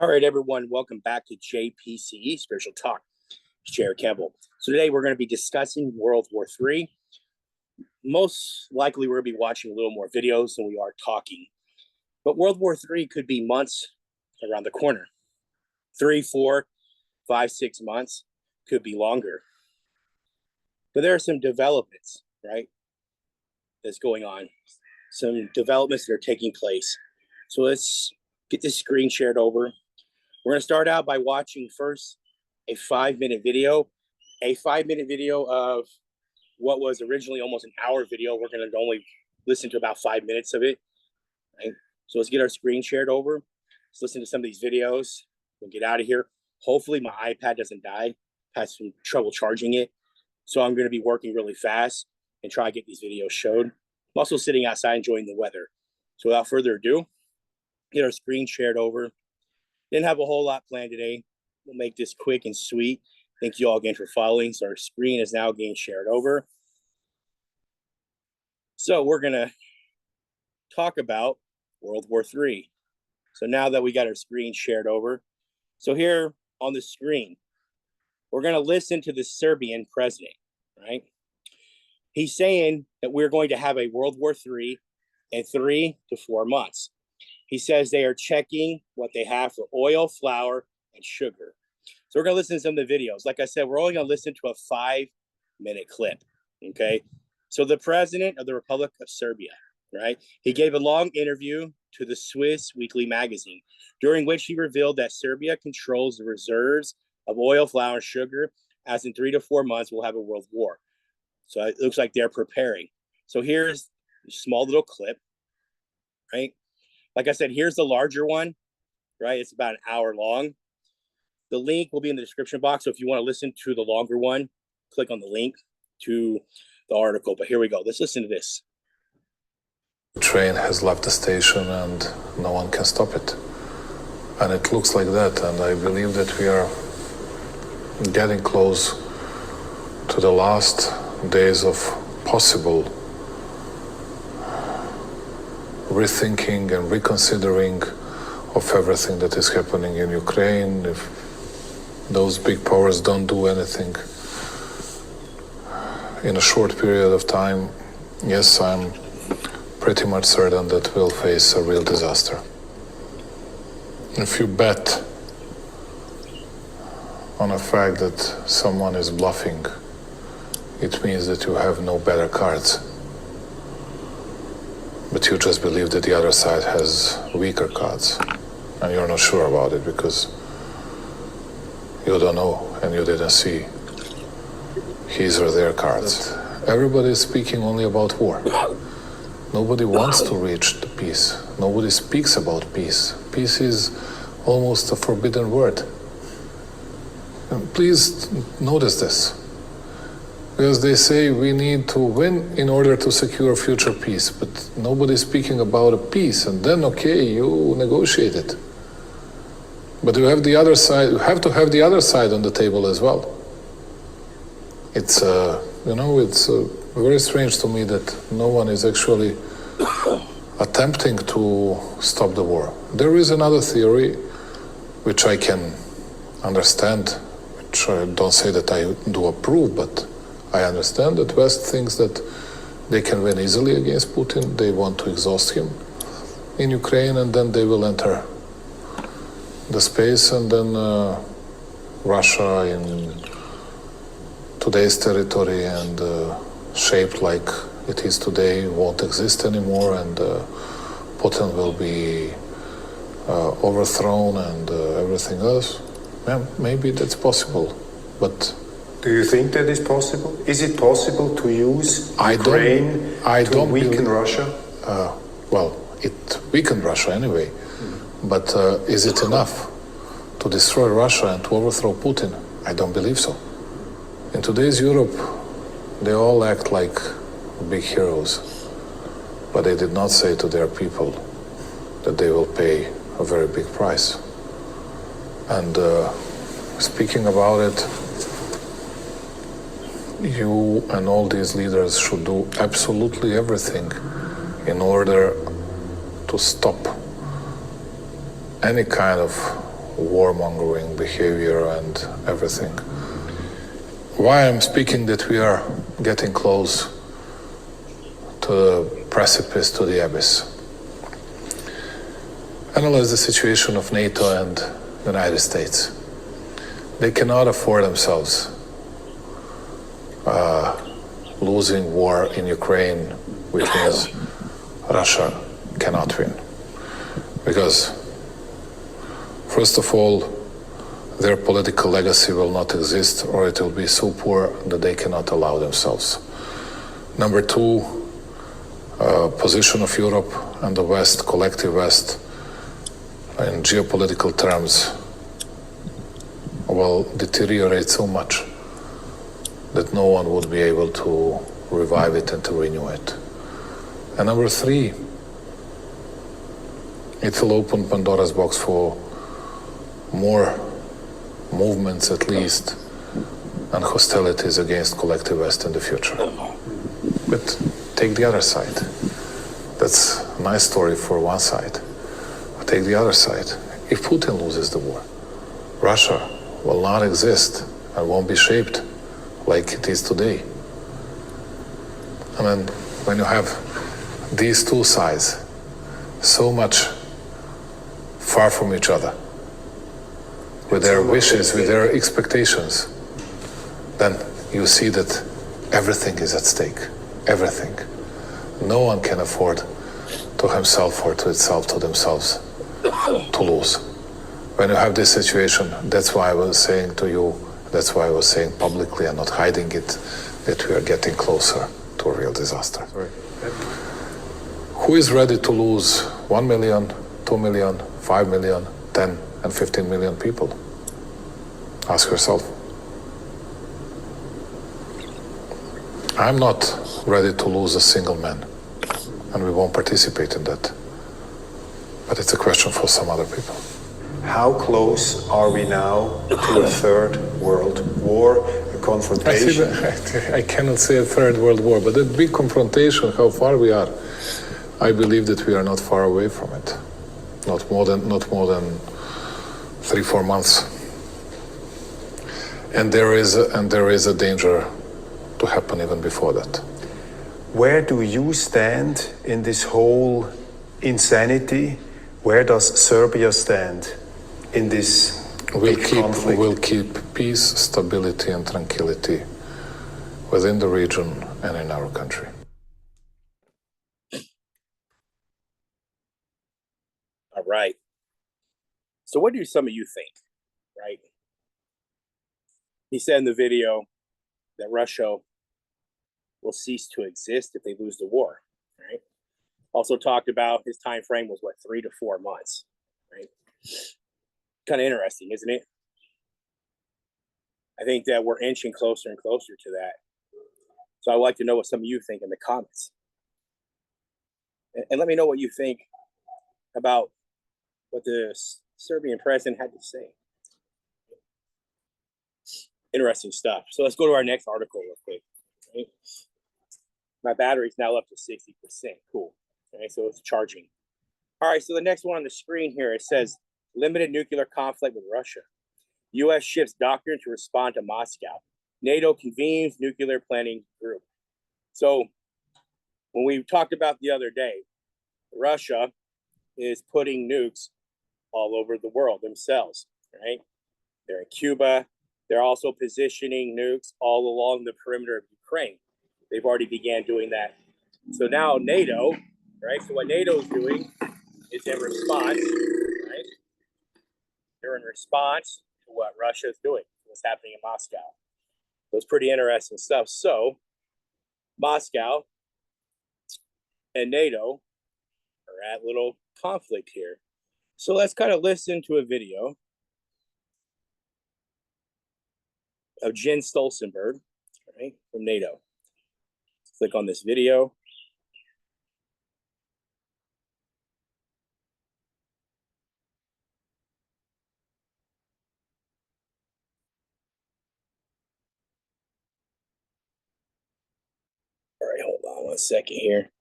All right, everyone, welcome back to JPCE, Spiritual Talk. It's Jared Campbell. So today we're going to be discussing World War III. Most likely we're going to be watching a little more videos than we are talking. But World War III could be months around the corner. 3, 4, 5, 6 months, could be longer. But there are some developments, right, that's going on. Some developments that are taking place. So let's get this screen shared over. We're going to start out by watching first a 5-minute video. A 5-minute video of what was originally almost an hour video. We're going to only listen to about 5 minutes of it. Right? So let's get our screen shared over. Let's listen to some of these videos. We'll get out of here. Hopefully my iPad doesn't die. Had some trouble charging it. So I'm going to be working really fast and try to get these videos showed. I'm also sitting outside enjoying the weather. So without further ado, get our screen shared over. Didn't have a whole lot planned today. We'll make this quick and sweet. Thank you all again for following. So our screen is now getting shared over. So we're going to talk about World War III. So now that we got our screen shared over, so here on the screen, we're going to listen to the Serbian president, right? He's saying that we're going to have a World War III in 3 to 4 months. He says they are checking what they have for oil, flour, and sugar. So we're going to listen to some of the videos. Like I said, we're only going to listen to a 5-minute clip, okay? So the president of the Republic of Serbia, right? He gave a long interview to the Swiss Weekly magazine, during which he revealed that Serbia controls the reserves of oil, flour, and sugar, as in 3 to 4 months we'll have a world war. So it looks like they're preparing. So here's a small little clip, right? Like I said, here's the larger one, right? It's about an hour long. The link will be in the description box. So if you want to listen to the longer one, click on the link to the article. But here we go. Let's listen to this. The train has left the station and no one can stop it. And it looks like that. And I believe that we are getting close to the last days of possible rethinking and reconsidering of everything that is happening in Ukraine. If those big powers don't do anything in a short period of time, yes, I'm pretty much certain that we'll face a real disaster. If you bet on the fact that someone is bluffing, it means that you have no better cards. But you just believe that the other side has weaker cards. And you're not sure about it because you don't know and you didn't see his or their cards. Everybody is speaking only about war. Nobody wants to reach the peace. Nobody speaks about peace. Peace is almost a forbidden word. And please notice this. Because they say we need to win in order to secure future peace, but nobody's speaking about a peace, and then okay, you negotiate it. But you have the other side, you have to have the other side on the table as well. It's, it's very strange to me that no one is actually attempting to stop the war. There is another theory, which I can understand, which I don't say that I do approve, but I understand that West thinks that they can win easily against Putin. They want to exhaust him in Ukraine, and then they will enter the space, and then Russia in today's territory and shaped like it is today won't exist anymore, and Putin will be overthrown and everything else. Yeah, maybe that's possible, but do you think that is possible? Is it possible to use Ukraine to weaken Russia? Well, it weakened Russia anyway. But is it enough to destroy Russia and to overthrow Putin? I don't believe so. In today's Europe, they all act like big heroes. But they did not say to their people that they will pay a very big price. And speaking about it, you and all these leaders should do absolutely everything in order to stop any kind of warmongering behavior and everything. Why I'm speaking that we are getting close to the precipice, to the abyss. Analyze the situation of NATO and the United States. They cannot afford themselves losing war in Ukraine, which means Russia cannot win. Because, first of all, their political legacy will not exist, or it will be so poor that they cannot allow themselves. Number two, position of Europe and the West, collective West, in geopolitical terms, will deteriorate so much that no one would be able to revive it and to renew it. And number three, it will open Pandora's box for more movements, at least, and hostilities against collective West in the future. But take the other side. That's a nice story for one side. But take the other side. If Putin loses the war, Russia will not exist and won't be shaped like it is today. And then when you have these two sides so much far from each other, with their wishes, with their expectations, then you see that everything is at stake. Everything. No one can afford to himself or to itself, to themselves, to lose. When you have this situation, that's why I was saying to you, that's why I was saying publicly and not hiding it, that we are getting closer to a real disaster. Who is ready to lose 1 million, 2 million, 5 million, 10 and 15 million people? Ask yourself. I'm not ready to lose a single man, and we won't participate in that. But it's a question for some other people. How close are we now to a third world war, a confrontation? I cannot say a third world war, but that big confrontation, how far we are, I believe that we are not far away from it. Not more than 3-4 months. And there is a danger to happen even before that. Where do you stand in this whole insanity? Where does Serbia stand in this conflict? We'll keep peace, stability and tranquility within the region and in our country. All right. So what do some of you think, right? He said in the video that Russia will cease to exist if they lose the war, right? Also talked about his time frame was 3 to 4 months, right? Kind of interesting, isn't it? I think that we're inching closer and closer to that. So I'd like to know what some of you think in the comments. And let me know what you think about what the Serbian president had to say. Interesting stuff. So let's go to our next article real quick. Right? My battery's now up to 60%. Cool. Okay, so it's charging. All right, so the next one on the screen here, it says limited nuclear conflict with Russia. U.S. shifts doctrine to respond to Moscow. NATO convenes nuclear planning group. So when we talked about the other day, Russia is putting nukes all over the world themselves, right? They're in Cuba. They're also positioning nukes all along the perimeter of Ukraine. They've already began doing that. So now NATO, right? So what NATO is doing is in response, right? They're in response to what Russia is doing, what's happening in Moscow. So it's pretty interesting stuff. So Moscow and NATO are at little conflict here. So let's kind of listen to a video of Jens Stoltenberg, right, from NATO. Click on this video. All right, hold on 1 second here.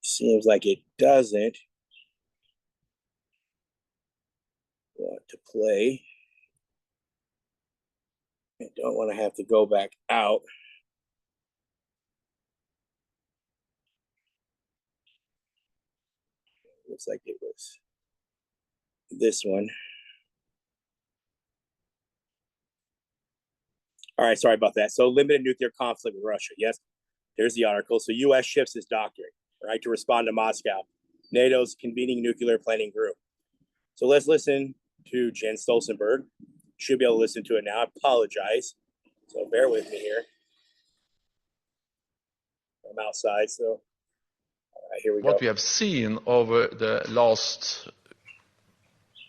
Seems like it doesn't. want to play. I don't want to have to go back out. Looks like it was this one. All right, sorry about that. So limited nuclear conflict with Russia. Yes, there's the article. So U.S. shifts its doctrine, right, to respond to Moscow, NATO's convening nuclear planning group. So let's listen to Jen Stoltenberg. Should be able to listen to it now. I apologize. So bear with me here. I'm outside, so all right, here we go. What we have seen over the last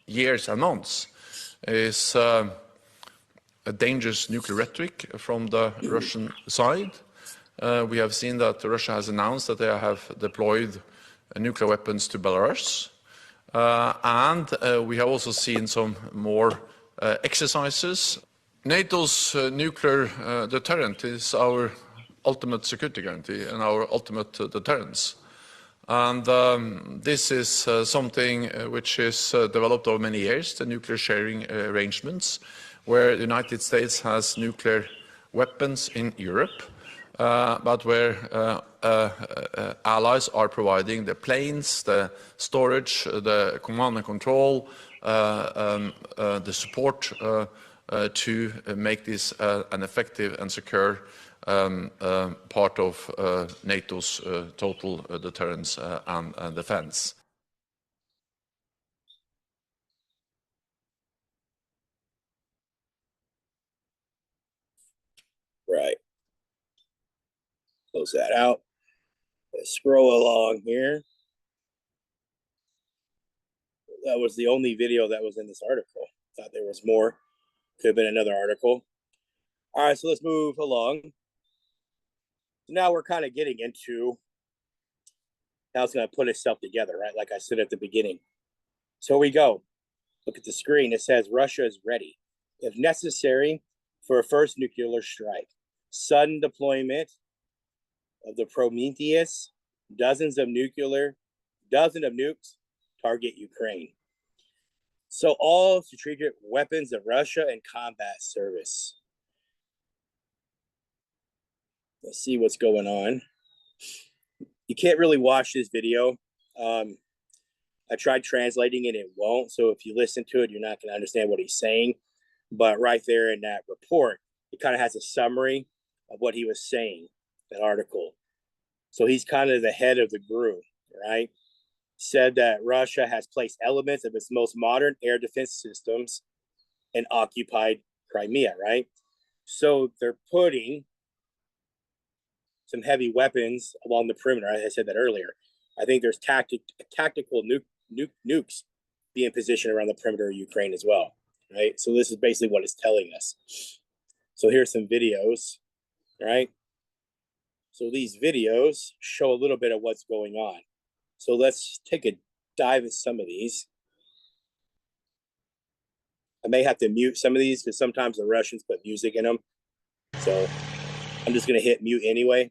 years and months is a dangerous nuclear rhetoric from the Russian side. We have seen that Russia has announced that they have deployed nuclear weapons to Belarus. And we have also seen some more exercises. NATO's nuclear deterrent is our ultimate security guarantee and our ultimate deterrence. And this is something which is developed over many years, the nuclear sharing arrangements, where the United States has nuclear weapons in Europe, but where allies are providing the planes, the storage, the command and control, the support to make this an effective and secure part of NATO's total deterrence and defense. Right. Close that out. Let's scroll along here. That was the only video that was in this article. Thought there was more. Could have been another article. All right, so let's move along. Now we're kind of getting into how it's going to put itself together, right? Like I said at the beginning. So here we go. Look at the screen. It says Russia is ready, if necessary, for a first nuclear strike. Sudden deployment of the Prometheus, dozens of nukes target Ukraine. So all strategic weapons of Russia and combat service. Let's see what's going on. You can't really watch this video. I tried translating it, it won't. So if you listen to it, you're not going to understand what he's saying. But right there in that report, it kind of has a summary of what he was saying, that article. So he's kind of the head of the group, right? Said that Russia has placed elements of its most modern air defense systems in occupied Crimea, right? So they're putting some heavy weapons along the perimeter. I said that earlier. I think there's tactical nukes being positioned around the perimeter of Ukraine as well, right? So this is basically what it's telling us. So here's some videos, right? So these videos show a little bit of what's going on. So let's take a dive at some of these. I may have to mute some of these because sometimes the Russians put music in them. So I'm just going to hit mute anyway.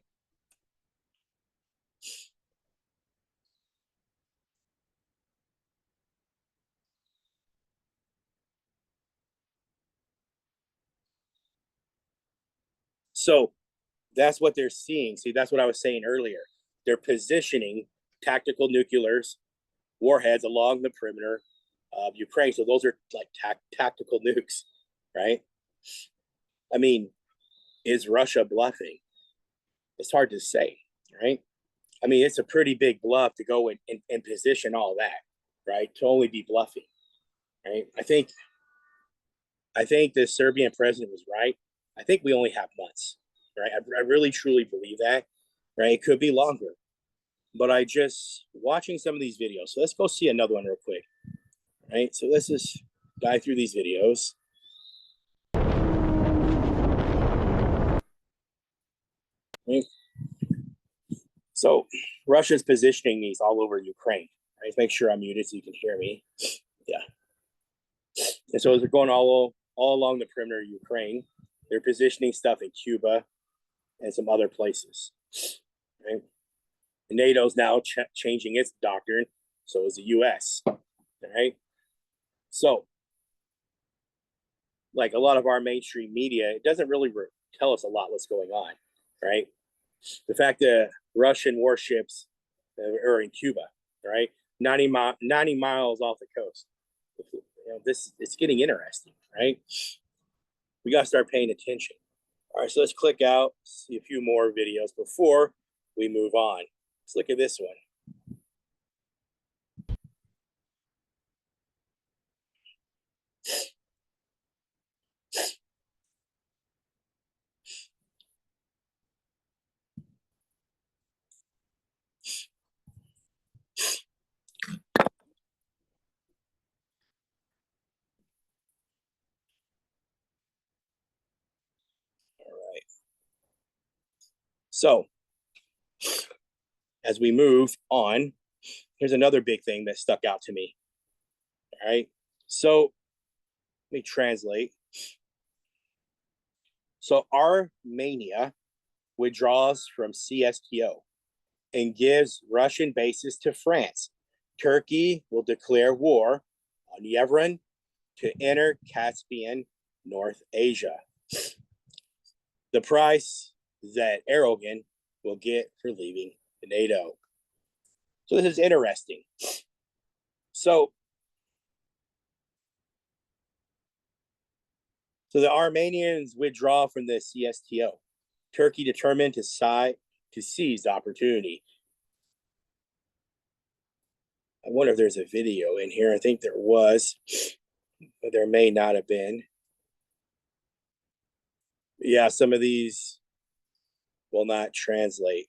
So that's what they're seeing. See, that's what I was saying earlier. They're positioning tactical nuclear warheads along the perimeter of Ukraine. So those are like tactical nukes, right? I mean, is Russia bluffing? It's hard to say, right? I mean, it's a pretty big bluff to go and position all that, right? To only be bluffing, right? I think the Serbian president was right. I think we only have months, right? I really truly believe that, right? It could be longer, but I just watching some of these videos. So let's go see another one real quick, right? So let's just dive through these videos. Right? So Russia's positioning these all over Ukraine. Right? Let's make sure I'm muted so you can hear me. Yeah. And so they're going all along the perimeter of Ukraine. They're positioning stuff in Cuba and some other places. Right? And NATO's now changing its doctrine. So is the U.S. Right? So like a lot of our mainstream media, it doesn't really tell us a lot what's going on, right? The fact that Russian warships are in Cuba, right? 90 miles off the coast. You know, it's getting interesting, right? We got to start paying attention. All right, so let's click out, see a few more videos before we move on. Let's look at this one. So, as we move on, here's another big thing that stuck out to me. All right. So, let me translate. So, Armenia withdraws from CSTO and gives Russian bases to France. Turkey will declare war on Yerevan to enter Caspian, North Asia. The price that Erdogan will get for leaving NATO. So this is interesting. So the Armenians withdraw from the CSTO. Turkey determined to seize the opportunity. I wonder if there's a video in here. I think there was, but there may not have been. Yeah, some of these will not translate.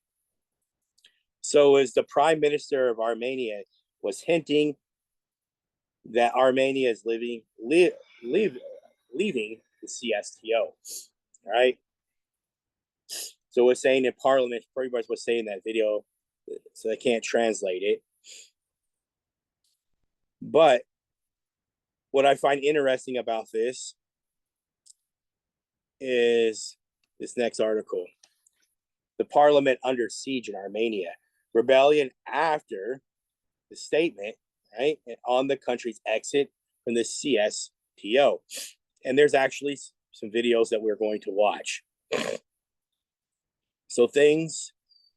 So as the prime minister of Armenia was hinting that Armenia is leaving the CSTO, right? So it's saying in parliament, pretty much was saying that video, so they can't translate it. But what I find interesting about this is this next article. The parliament under siege in Armenia. Rebellion after the statement, right, on the country's exit from the CSTO. And there's actually some videos that we're going to watch. So things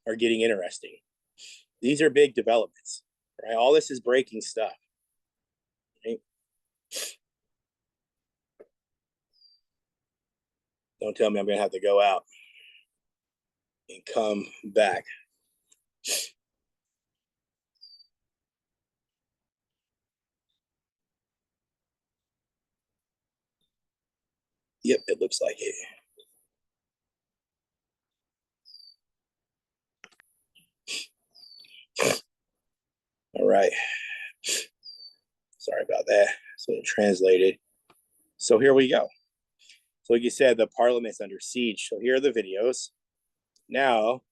are getting interesting. These are big developments, right? All this is breaking stuff. Right? Don't tell me I'm going to have to go out and come back. Yep, it looks like it. All right. Sorry about that. So translated. So here we go. So like you said, the parliament's under siege. So here are the videos. Now,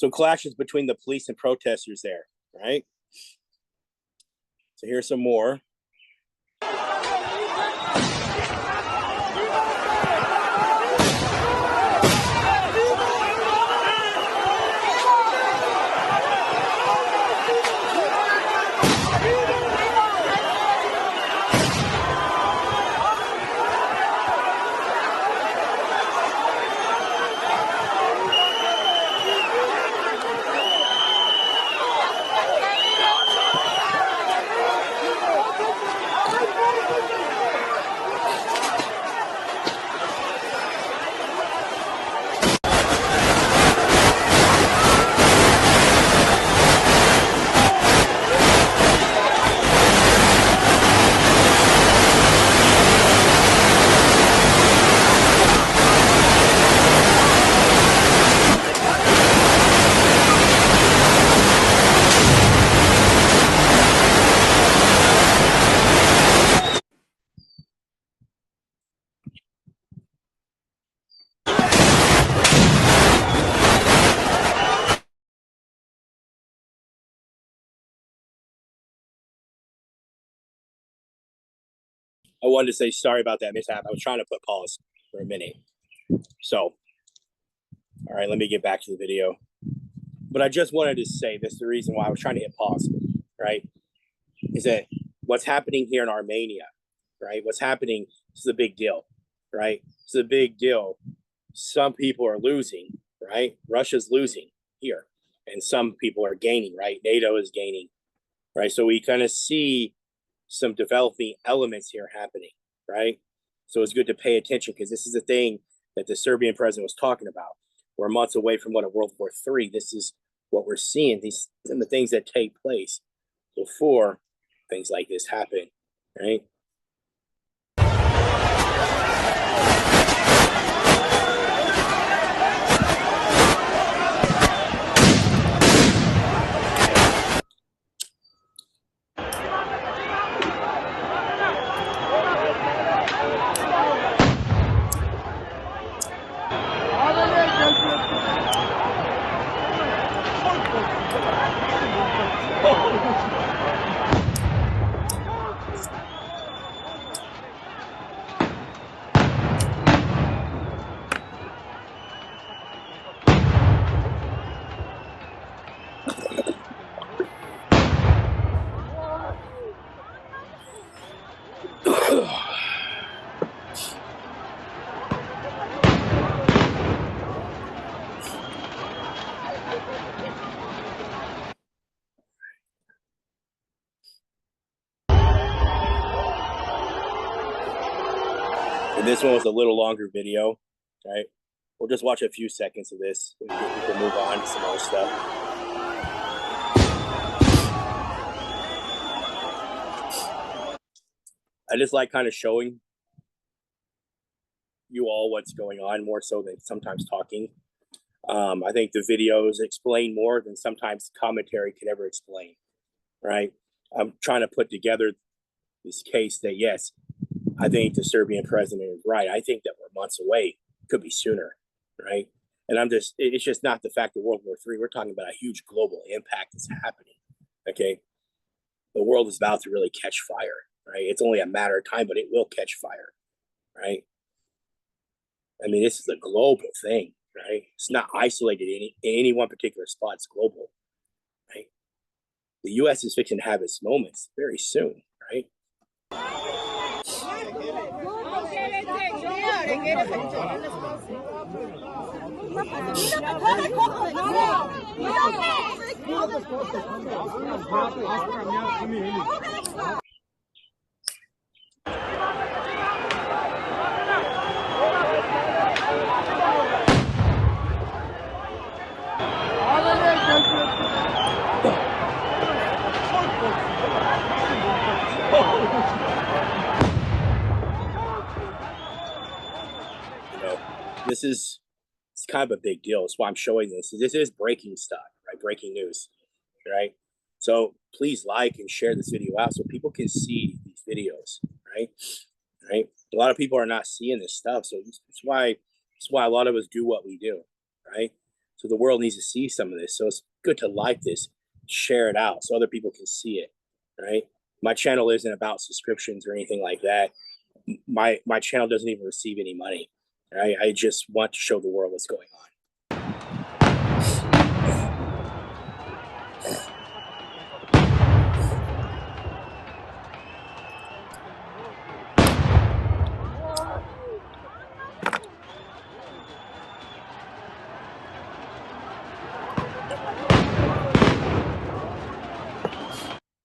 so clashes between the police and protesters there, right? So here's some more. I wanted to say sorry about that mishap. I was trying to put pause for a minute. So, all right, let me get back to the video. But I just wanted to say this, the reason why I was trying to hit pause, right, is that what's happening here in Armenia, right, what's happening, this is a big deal, right? It's a big deal. Some people are losing, right? Russia's losing here, and some people are gaining, right? NATO is gaining, right? So we kind of see some developing elements here happening, right? So it's good to pay attention because this is the thing that the Serbian president was talking about. We're months away from what a World War III. This is what we're seeing. These some of the things that take place before things like this happen, right? And this one was a little longer video, right? We'll just watch a few seconds of this. We can move on to some other stuff. I just like kind of showing you all what's going on more so than sometimes talking. I think the videos explain more than sometimes commentary can ever explain, right? I'm trying to put together this case that, yes, I think the Serbian president is right. I think that we're months away, could be sooner, right? And it's just not the fact of World War III. We're talking about a huge global impact that's happening, okay? The world is about to really catch fire, right? It's only a matter of time, but it will catch fire, right? I mean, this is a global thing, right? It's not isolated in any one particular spot. It's global, right? The U.S. is fixing to have its moments very soon, right? It's kind of a big deal. That's why I'm showing this. This is breaking stuff, right? Breaking news, right? So please like and share this video out so people can see these videos, right? Right? A lot of people are not seeing this stuff, so it's why a lot of us do what we do, right? So the world needs to see some of this. So it's good to like this, share it out so other people can see it, right? My channel isn't about subscriptions or anything like that. My channel doesn't even receive any money. Right? I just want to show the world what's going on.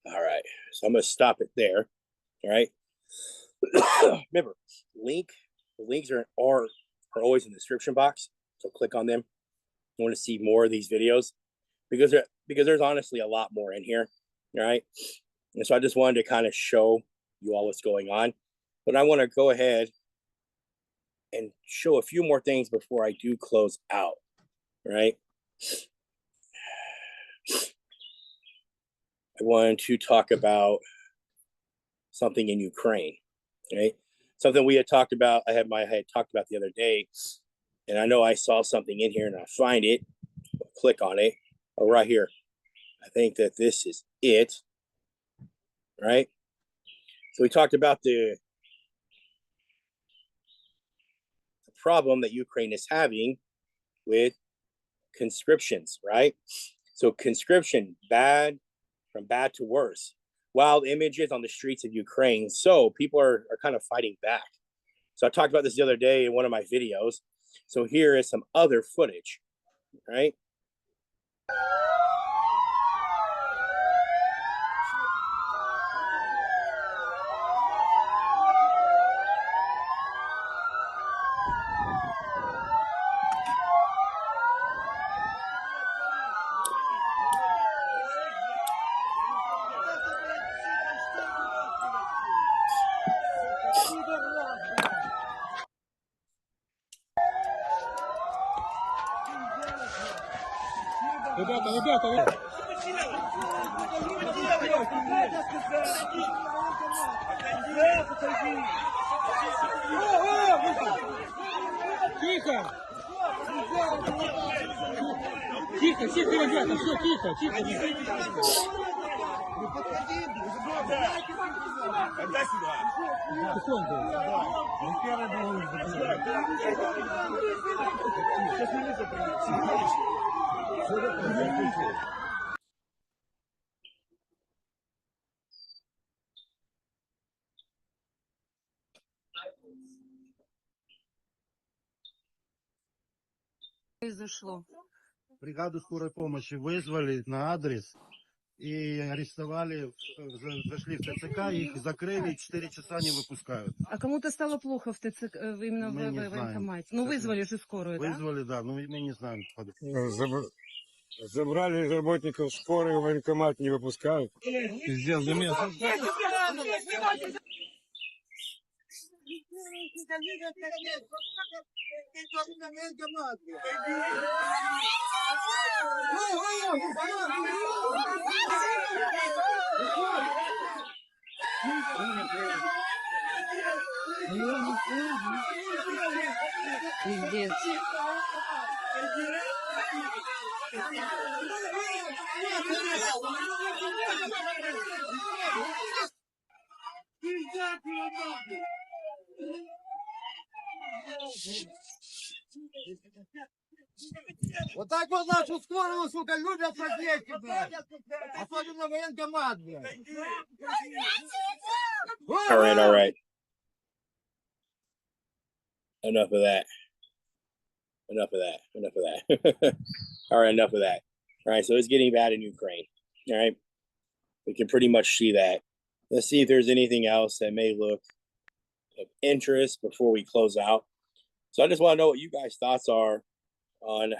All right, so I'm going to stop it there. All right. Remember, the links are always in the description box, so click on them. You want to see more of these videos because there's honestly a lot more in here. All right, and so I just wanted to kind of show you all what's going on, but I want to go ahead and show a few more things before I do close out. Right. I wanted to talk about something in Ukraine, right? Something we had talked about. I had talked about the other day, and I know I saw something in here, and I find it. I'll click on it. Oh, right here. I think that this is it, right? So we talked about the problem that Ukraine is having with conscriptions, right? So conscription, from bad to worse. Wild images on the streets of Ukraine. So people are kind of fighting back. So I talked about this the other day in one of my videos. So here is some other footage, right? Тихо! Тихо, тихо, ребята, все, тихо, тихо. Отдай сюда. Произошло. Бригаду скорой помощи вызвали на адрес и арестовали, зашли в ТЦК, их закрыли, 4 часа не выпускают. А кому-то стало плохо в ТЦК, именно Мы не в знаем. военкомате? Ну, вызвали же скорую, да? Вызвали, да, но мы не знаем. Забрали работников скорой, в военкомат не выпускают. Пиздец, замес. Пиздец. Вот так вот нашу скорую, сука, любят соседи, блядь. Особенно военкомат, блядь. All right. Enough of that. All right, enough of that. All right, so it's getting bad in Ukraine. All right, we can pretty much see that. Let's see if there's anything else that may look of interest before we close out. So I just want to know what you guys' thoughts are on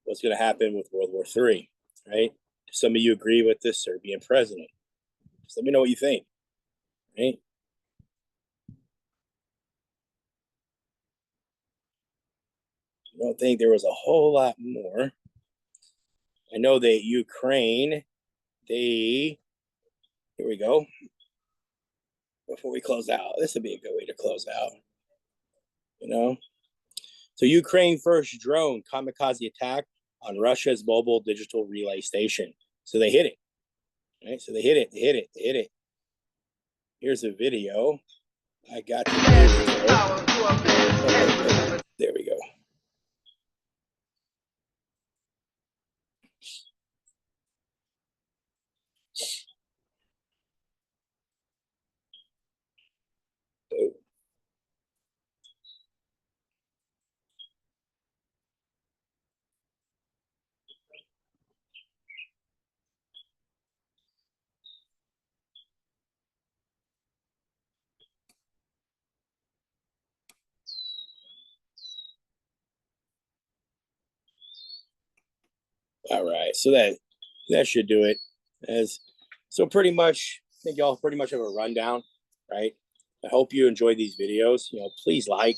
what's going to happen with World War III, right? Some of you agree with the Serbian president. Just let me know what you think, right? I don't think there was a whole lot more. I know that Ukraine, here we go. Before we close out, this would be a good way to close out, So Ukraine first drone kamikaze attack on Russia's mobile digital relay station. So they hit it, right? So they hit it. Here's a video. I got the video. There we go. All right, so that should do it. So pretty much, I think y'all pretty much have a rundown, right? I hope you enjoyed these videos. Please like,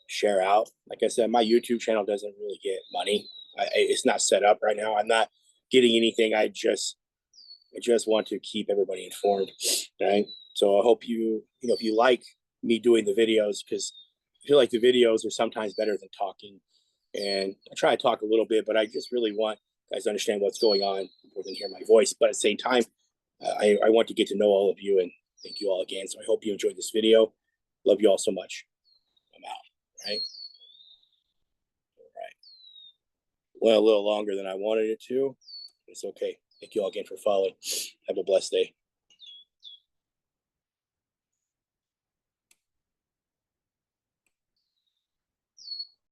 share out. Like I said, my YouTube channel doesn't really get money. It's not set up right now. I'm not getting anything. I just want to keep everybody informed, right? So I hope you if you like me doing the videos, because I feel like the videos are sometimes better than talking. And I try to talk a little bit, but I just really want guys to understand what's going on more than hear my voice. But at the same time, I want to get to know all of you, and thank you all again. So I hope you enjoyed this video. Love you all so much. I'm out. Right. All right. Went a little longer than I wanted it to. It's okay. Thank you all again for following. Have a blessed day.